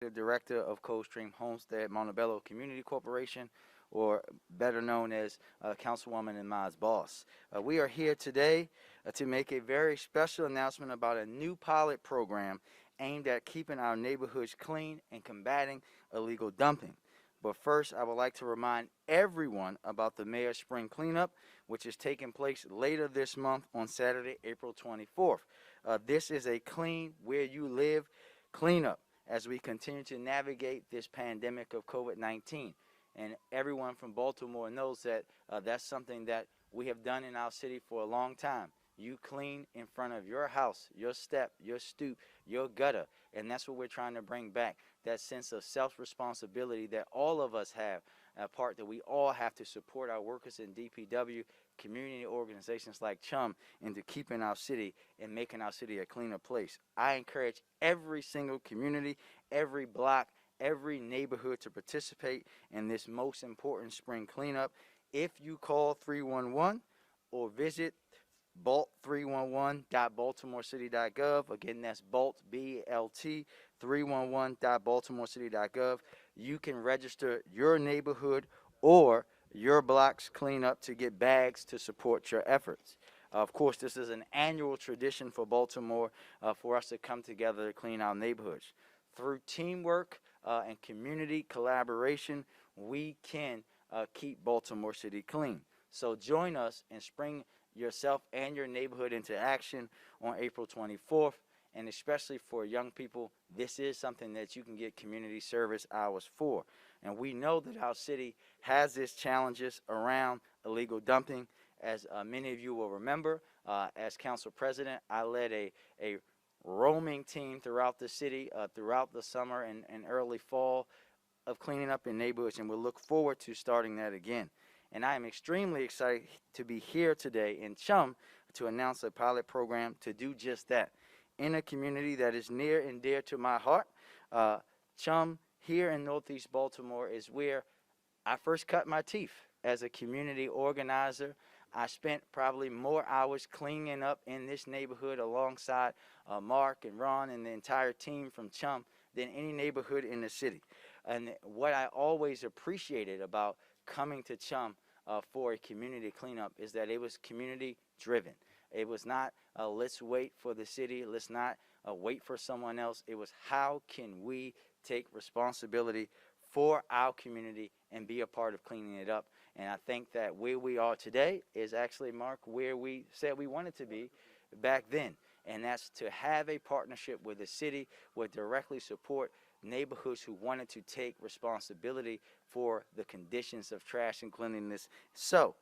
the Director of Coldstream Homestead Montebello Community Corporation, or better known as Councilwoman and my boss. We are here today to make a very special announcement about a new pilot program aimed at keeping our neighborhoods clean and combating illegal dumping. But first, I would like to remind everyone about the Mayor's Spring Cleanup, which is taking place later this month on Saturday, April 24th. This is a clean, where you live cleanup as we continue to navigate this pandemic of COVID-19. And everyone from Baltimore knows that that's something that we have done in our city for a long time. You clean in front of your house, your step, your stoop, your gutter, and that's what we're trying to bring back, that sense of self-responsibility that all of us have, a part that we all have to support our workers in DPW, community organizations like CHUM, into keeping our city and making our city a cleaner place. I encourage every single community, every block, every neighborhood to participate in this most important spring cleanup. If you call 311 or visit BALT311.baltimorecity.gov. Again, that's BALT, B-L-T, 311.baltimorecity.gov. You can register your neighborhood or your block's cleanup to get bags to support your efforts. Of course, this is an annual tradition for Baltimore for us to come together to clean our neighborhoods. Through teamwork and community collaboration, we can keep Baltimore City clean. So join us and spring yourself and your neighborhood into action on April 24th. And especially for young people, this is something that you can get community service hours for. And we know that our city has its challenges around illegal dumping. As many of you will remember, as council president, I led a roaming team throughout the city, throughout the summer and early fall, of cleaning up in neighborhoods, and we'll look forward to starting that again. And I am extremely excited to be here today in CHUM to announce a pilot program to do just that. In a community that is near and dear to my heart, CHUM here in Northeast Baltimore is where I first cut my teeth as a community organizer. I spent probably more hours cleaning up in this neighborhood alongside Mark and Ron and the entire team from CHUM than any neighborhood in the city. And what I always appreciated about coming to CHUM for a community cleanup is that it was community driven. It was not let's wait for the city, let's not wait for someone else. It was how can we take responsibility for our community and be a part of cleaning it up. And I think that where we are today is actually, Mark, where we said we wanted to be back then. And that's to have a partnership with the city, would directly support neighborhoods who wanted to take responsibility for the conditions of trash and cleanliness. So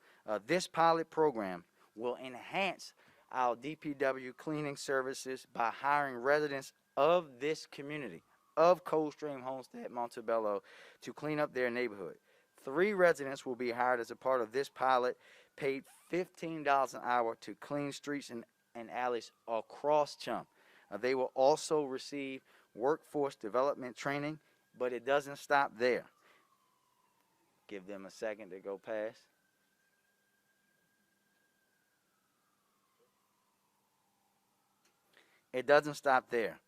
this pilot program will enhance our DPW cleaning services by hiring residents of this community, of Coldstream Homestead Montebello, to clean up their neighborhood. 3 residents will be hired as a part of this pilot, paid $15 an hour to clean streets and alleys across CHUM. They will also receive workforce development training, but it doesn't stop there. Give them a second to go past. It doesn't stop there.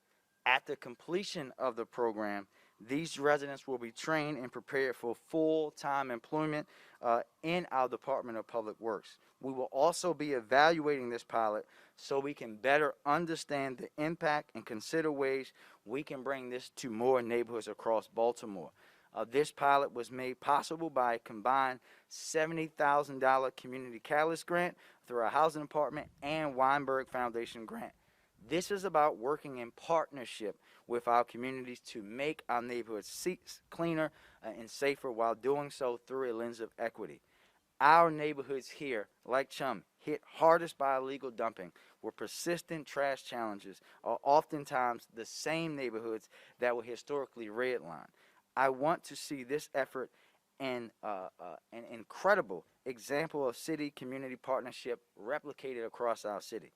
At the completion of the program, these residents will be trained and prepared for full-time employment in our Department of Public Works. We will also be evaluating this pilot so we can better understand the impact and consider ways we can bring this to more neighborhoods across Baltimore. This pilot was made possible by a combined $70,000 community catalyst grant through our housing department and Weinberg Foundation grant. This is about working in partnership with our communities to make our neighborhoods cleaner and safer, while doing so through a lens of equity. Our neighborhoods here, like CHUM, hit hardest by illegal dumping, where persistent trash challenges are oftentimes the same neighborhoods that were historically redlined. I want to see this effort and an incredible example of city-community partnership replicated across our city.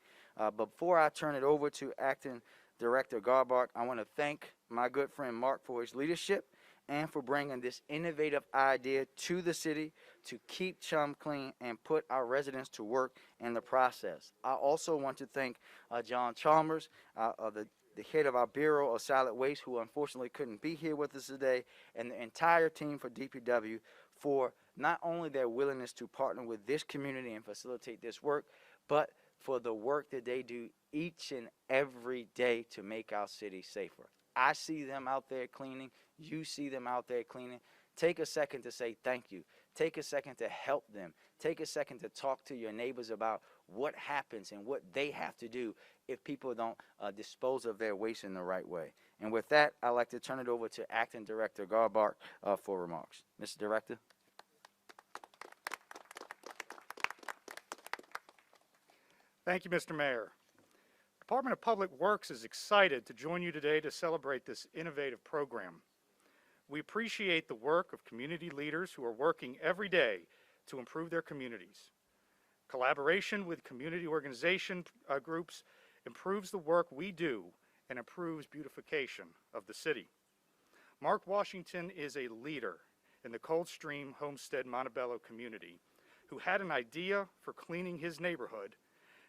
Before I turn it over to Acting Director Garbark, I want to thank my good friend Mark for his leadership and for bringing this innovative idea to the city to keep CHUM clean and put our residents to work in the process. I also want to thank John Chalmers, the the head of our Bureau of Solid Waste, who unfortunately couldn't be here with us today, and the entire team for DPW for not only their willingness to partner with this community and facilitate this work, but for the work that they do each and every day to make our city safer. I see them out there cleaning. You see them out there cleaning. Take a second to say thank you. Take a second to help them. Take a second to talk to your neighbors about what happens and what they have to do if people don't dispose of their waste in the right way. And with that, I'd like to turn it over to Acting Director Garbark for remarks. Mr. Director. Thank you, Mr. Mayor. The Department of Public Works is excited to join you today to celebrate this innovative program. We appreciate the work of community leaders who are working every day to improve their communities. Collaboration with community organization groups improves the work we do and improves beautification of the city. Mark Washington is a leader in the Coldstream Homestead Montebello community who had an idea for cleaning his neighborhood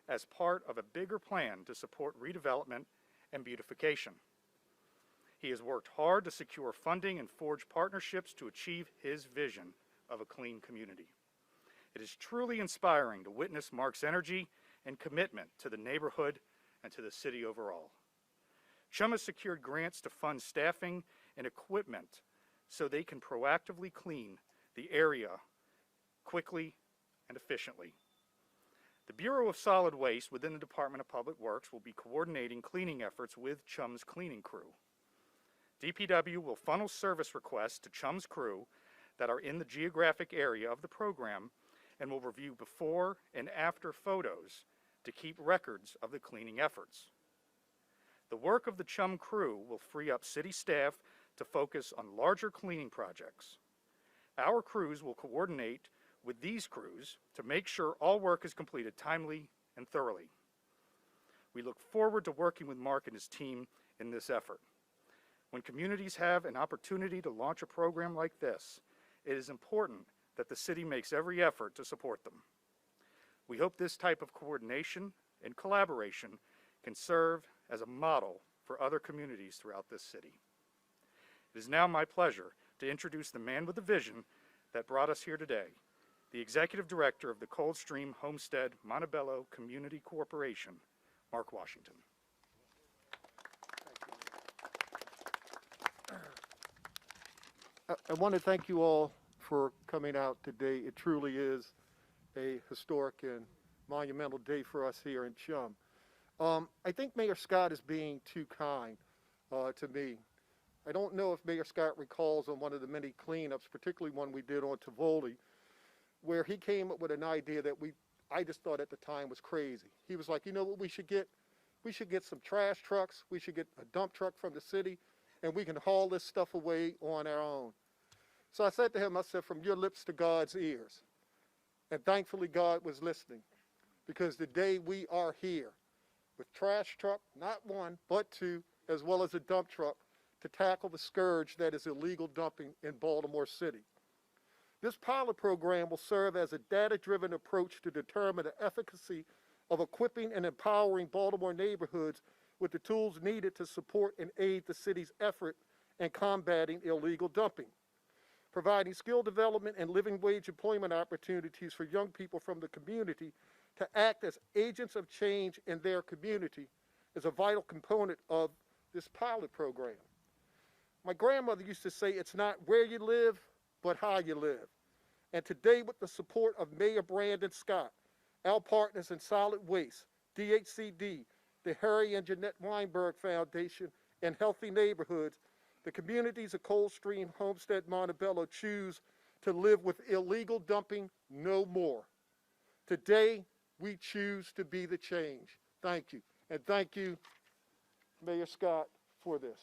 as part of a bigger plan to support redevelopment and beautification. He has worked hard to secure funding and forge partnerships to achieve his vision of a clean community. It is truly inspiring to witness Mark's energy and commitment to the neighborhood and to the city overall. CHUM has secured grants to fund staffing and equipment so they can proactively clean the area quickly and efficiently. The Bureau of Solid Waste within the Department of Public Works will be coordinating cleaning efforts with CHUM's cleaning crew. DPW will funnel service requests to CHUM's crew that are in the geographic area of the program and will review before and after photos to keep records of the cleaning efforts. The work of the CHUM crew will free up city staff to focus on larger cleaning projects. Our crews will coordinate with these crews to make sure all work is completed timely and thoroughly. We look forward to working with Mark and his team in this effort. When communities have an opportunity to launch a program like this, it is important that the city makes every effort to support them. We hope this type of coordination and collaboration can serve as a model for other communities throughout this city. It is now my pleasure to introduce the man with the vision that brought us here today, the Executive Director of the Coldstream Homestead Montebello Community Corporation, Mark Washington. I want to thank you all for coming out today. It truly is a historic and monumental day for us here in CHUM. I think Mayor Scott is being too kind to me. I don't know if Mayor Scott recalls on one of the many cleanups, particularly one we did on Tivoli, where he came up with an idea that I just thought at the time was crazy. He was like, you know what we should get? We should get some trash trucks. We should get a dump truck from the city, and we can haul this stuff away on our own. So I said to him, I said, from your lips to God's ears. And thankfully God was listening, because today we are here with trash truck, not one, but two, as well as a dump truck, to tackle the scourge that is illegal dumping in Baltimore City. This pilot program will serve as a data-driven approach to determine the efficacy of equipping and empowering Baltimore neighborhoods with the tools needed to support and aid the city's effort in combating illegal dumping. Providing skill development and living wage employment opportunities for young people from the community to act as agents of change in their community is a vital component of this pilot program. My grandmother used to say, it's not where you live, but how you live. And today, with the support of Mayor Brandon Scott, our partners in solid waste, DHCD, the Harry and Jeanette Weinberg Foundation, and Healthy Neighborhoods, the communities of Coldstream, Homestead, Montebello choose to live with illegal dumping no more. Today, we choose to be the change. Thank you. And thank you, Mayor Scott, for this.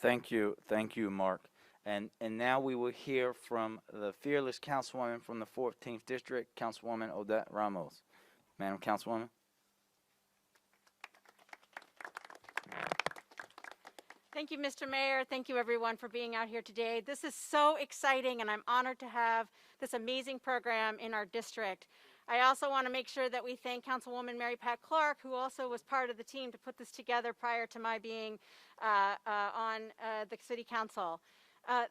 Thank you, Mark. And now we will hear from the fearless councilwoman from the 14th District, Councilwoman Odette Ramos. Madam Councilwoman. Thank you, Mr. Mayor. Thank you, everyone, for being out here today. This is so exciting, and I'm honored to have this amazing program in our district. I also want to make sure that we thank Councilwoman Mary Pat Clark, who also was part of the team to put this together prior to my being on the City Council.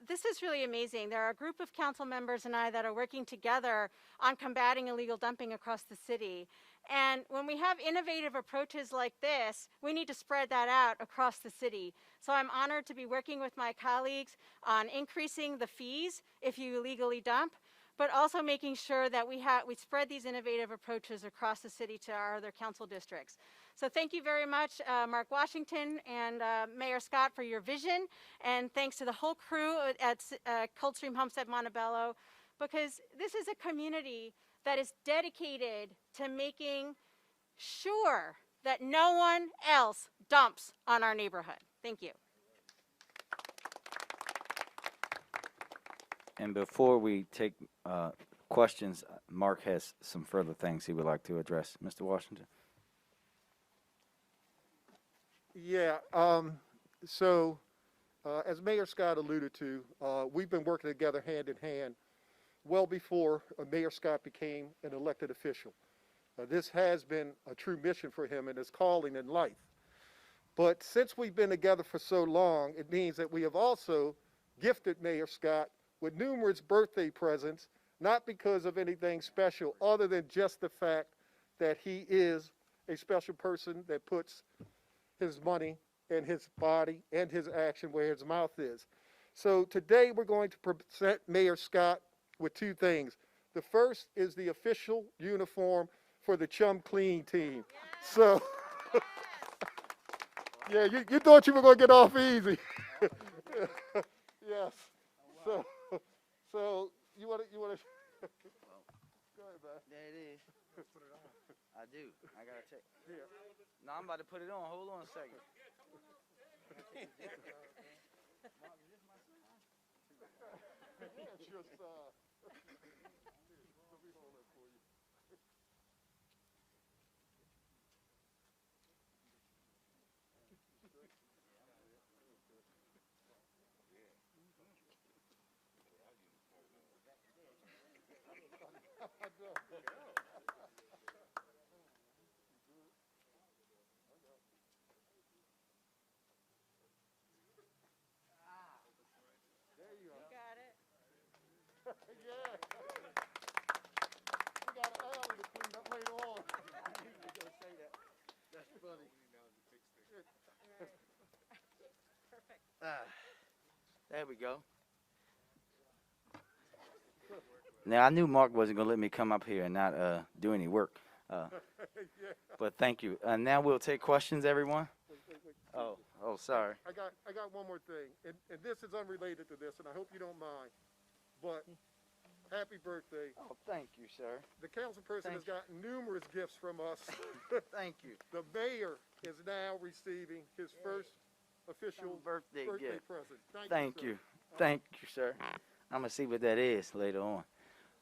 This is really amazing. There are a group of council members and I that are working together on combating illegal dumping across the city. And when we have innovative approaches like this, we need to spread that out across the city. So I'm honored to be working with my colleagues on increasing the fees if you illegally dump, but also making sure that we spread these innovative approaches across the city to our other council districts. So thank you very much, Mark Washington and Mayor Scott, for your vision, and thanks to the whole crew at Coldstream Homestead Montebello, because this is a community that is dedicated to making sure that no one else dumps on our neighborhood. Thank you. And before we take questions, Mark has some further things he would like to address. Mr. Washington? Yeah, as Mayor Scott alluded to, we've been working together hand in hand well before Mayor Scott became an elected official. This has been a true mission for him and his calling in life. But since we've been together for so long, it means that we have also gifted Mayor Scott with numerous birthday presents, not because of anything special other than just the fact that he is a special person that puts his money and his body and his action where his mouth is. So today we're going to present Mayor Scott with two things. The first is the official uniform for the Chum Clean team. Yes. So, yeah, you thought you were going to get off easy. Yes. So you want to? Go ahead, man. There it is. I do. I gotta check. Here. No, I'm about to put it on. Hold on a second. It's just, yeah. We got an alley to clean up later on. You gotta say that. That's funny. There we go. Now, I knew Mark wasn't going to let me come up here and not do any work. But thank you. Now we'll take questions, everyone. Wait. Oh, sorry. I got one more thing, and this is unrelated to this, and I hope you don't mind, but happy birthday. Oh, thank you, sir. The council person has gotten numerous gifts from us. Thank you. The mayor is now receiving his first official Birthday gift. present. Thank sir. you. Thank you, sir. I'm going to see what that is later on.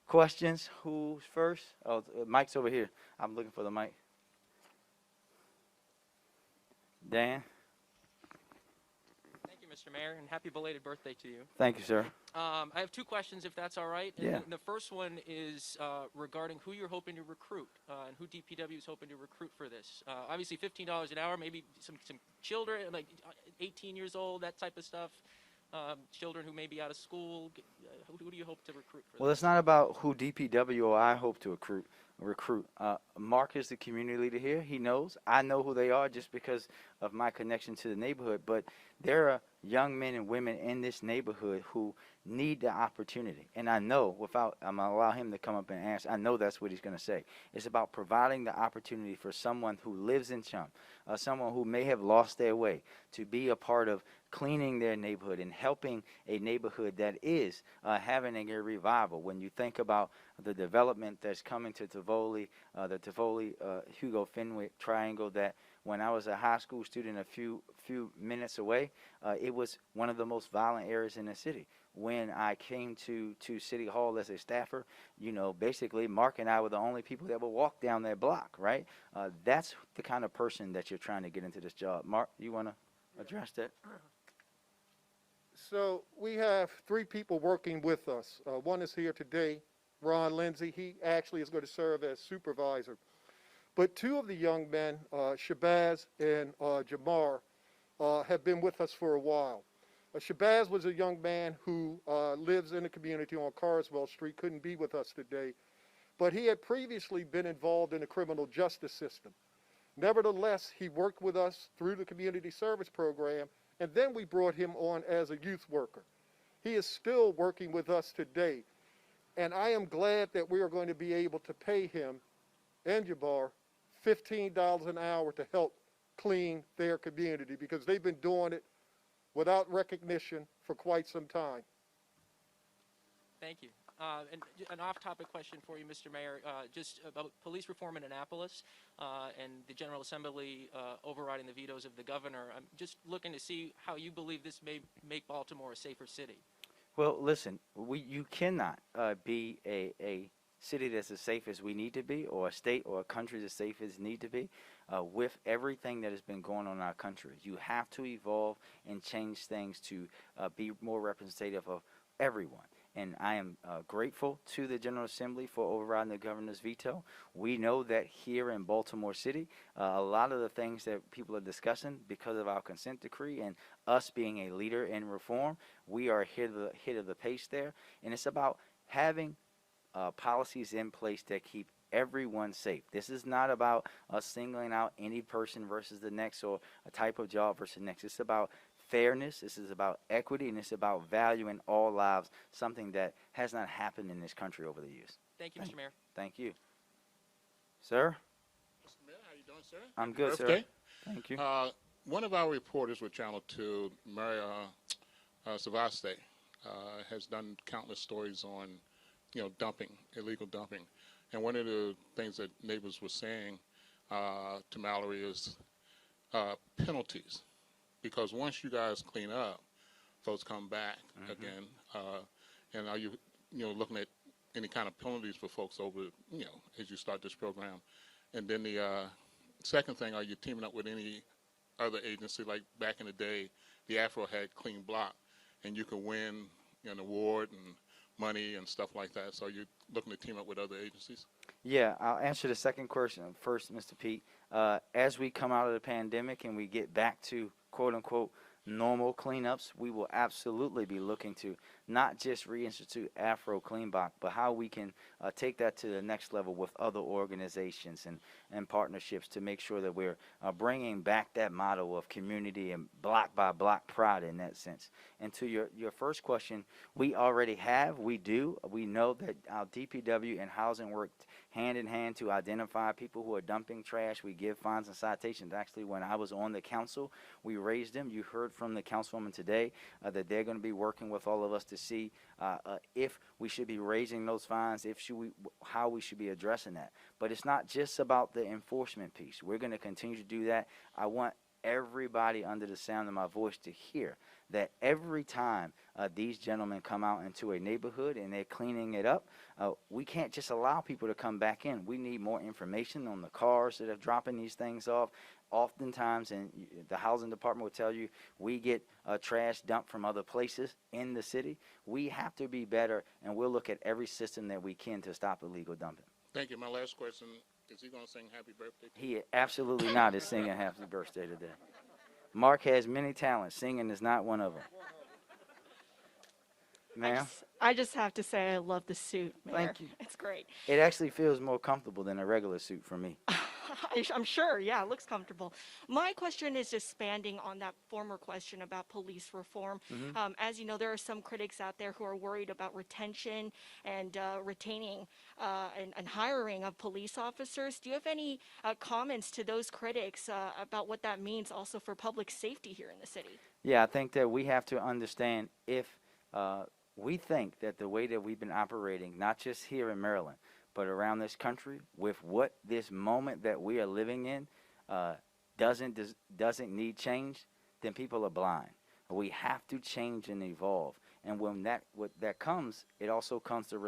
Questions? Who's first? Oh, Mike's over here. I'm looking for the mic. Dan? Thank you, Mr. Mayor, and happy belated birthday to you. Thank you, sir. I have two questions, if that's all right. Yeah. And the first one is regarding who you're hoping to recruit and who DPW is hoping to recruit for this. Obviously, $15 an hour, maybe some children, like 18 years old, that type of stuff. Children who may be out of school. Who do you hope to recruit for Well, this? it's not about who DPW or I hope to recruit. Mark is the community leader here. He knows. I know who they are just because of my connection to the neighborhood. But there are young men and women in this neighborhood who need the opportunity. And I know, I'm going to allow him to come up and answer. I know that's what he's going to say. It's about providing the opportunity for someone who lives in Chum, someone who may have lost their way, to be a part of cleaning their neighborhood and helping a neighborhood that is having a revival. When you think about the development that's coming to Tivoli, the Tivoli Hugo Fenwick triangle, that when I was a high school student a few minutes away, it was one of the most violent areas in the city. When I came to City Hall as a staffer, basically Mark and I were the only people that would walk down that block, right? That's the kind of person that you're trying to get into this job. Mark, you want to address that? So we have three people working with us. One is here today, Ron Lindsay. He actually is going to serve as supervisor. But two of the young men, Shabazz and Jamar, have been with us for a while. Shabazz was a young man who lives in the community on Carswell Street, couldn't be with us today, but he had previously been involved in the criminal justice system. Nevertheless, he worked with us through the community service program, and then we brought him on as a youth worker. He is still working with us today, and I am glad that we are going to be able to pay him and Jabbar $15 an hour to help clean their community, because they've been doing it without recognition for quite some time. Thank you. And an off-topic question for you, Mr. Mayor, just about police reform in Annapolis and the General Assembly overriding the vetoes of the governor. I'm just looking to see how you believe this may make Baltimore a safer city. Well, listen, you cannot be a city that's as safe as we need to be, or a state or a country as safe as need to be, with everything that has been going on in our country. You have to evolve and change things to be more representative of everyone. And I am grateful to the General Assembly for overriding the governor's veto. We know that here in Baltimore City, a lot of the things that people are discussing because of our consent decree and us being a leader in reform, we are ahead of the pace there. And it's about having policies in place that keep everyone safe. This is not about us singling out any person versus the next, or a type of job versus the next. It's about fairness, this is about equity, and it's about valuing all lives, something that has not happened in this country over the years. Thank you, Mr. Mayor. Thank you. Sir? Mr. Mayor, how you doing, sir? I'm good, sir. Birthday. Thank you. One of our reporters with Channel 2, Maria Savaste, has done countless stories on, dumping, illegal dumping. And one of the things that neighbors were saying to Mallory is penalties. Because once you guys clean up, folks come back again. And are you, looking at any kind of penalties for folks over, as you start this program? And then the second thing, are you teaming up with any other agency? Like back in the day, the Afro had Clean Block, and you could win an award and money and stuff like that. So are you looking to team up with other agencies? Yeah, I'll answer the second question first, Mr. Pete. As we come out of the pandemic and we get back to quote-unquote normal cleanups, we will absolutely be looking to not just reinstitute Afro Clean Block, but how we can take that to the next level with other organizations and partnerships to make sure that we're bringing back that model of community and block by block pride in that sense. And to your first question, we already have, we know that our DPW and housing work hand in hand to identify people who are dumping trash. We give fines and citations. Actually, when I was on the council, we raised them. You heard from the councilwoman today that they're going to be working with all of us to see if we should be raising those fines, how we should be addressing that. But it's not just about the enforcement piece. We're going to continue to do that. I want everybody under the sound of my voice to hear that every time these gentlemen come out into a neighborhood and they're cleaning it up, we can't just allow people to come back in. We need more information on the cars that are dropping these things off. Oftentimes, and the housing department will tell you, we get trash dumped from other places in the city. We have to be better, and we'll look at every system that we can to stop illegal dumping. Thank you. My last question, is he going to sing happy birthday to you? He absolutely not is singing happy birthday today. Mark has many talents. Singing is not one of them. Ma'am? I just have to say I love the suit, Mayor. Thank you. It's great. It actually feels more comfortable than a regular suit for me. I'm sure, yeah, it looks comfortable. My question is just expanding on that former question about police reform. As you know, there are some critics out there who are worried about retention and retaining and hiring of police officers. Do you have any comments to those critics about what that means also for public safety here in the city? Yeah, I think that we have to understand if we think that the way that we've been operating, not just here in Maryland, but around this country, with what this moment that we are living in doesn't need change, then people are blind. We have to change and evolve. And when that comes, it also comes to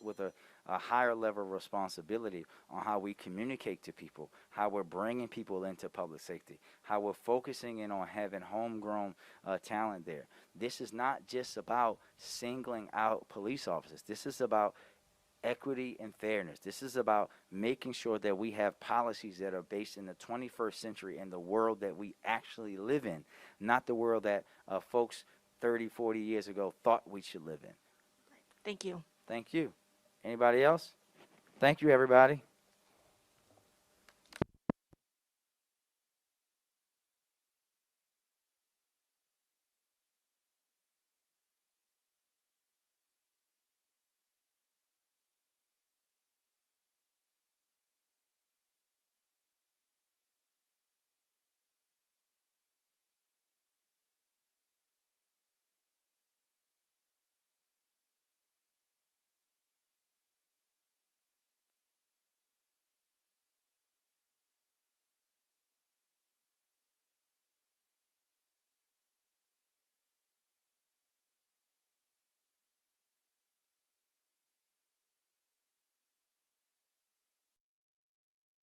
with a higher level of responsibility on how we communicate to people, how we're bringing people into public safety, how we're focusing in on having homegrown talent there. This is not just about singling out police officers. This is about equity and fairness. This is about making sure that we have policies that are based in the 21st century and the world that we actually live in, not the world that folks 30, 40 years ago thought we should live in. Thank you. Thank you. Anybody else? Thank you, everybody.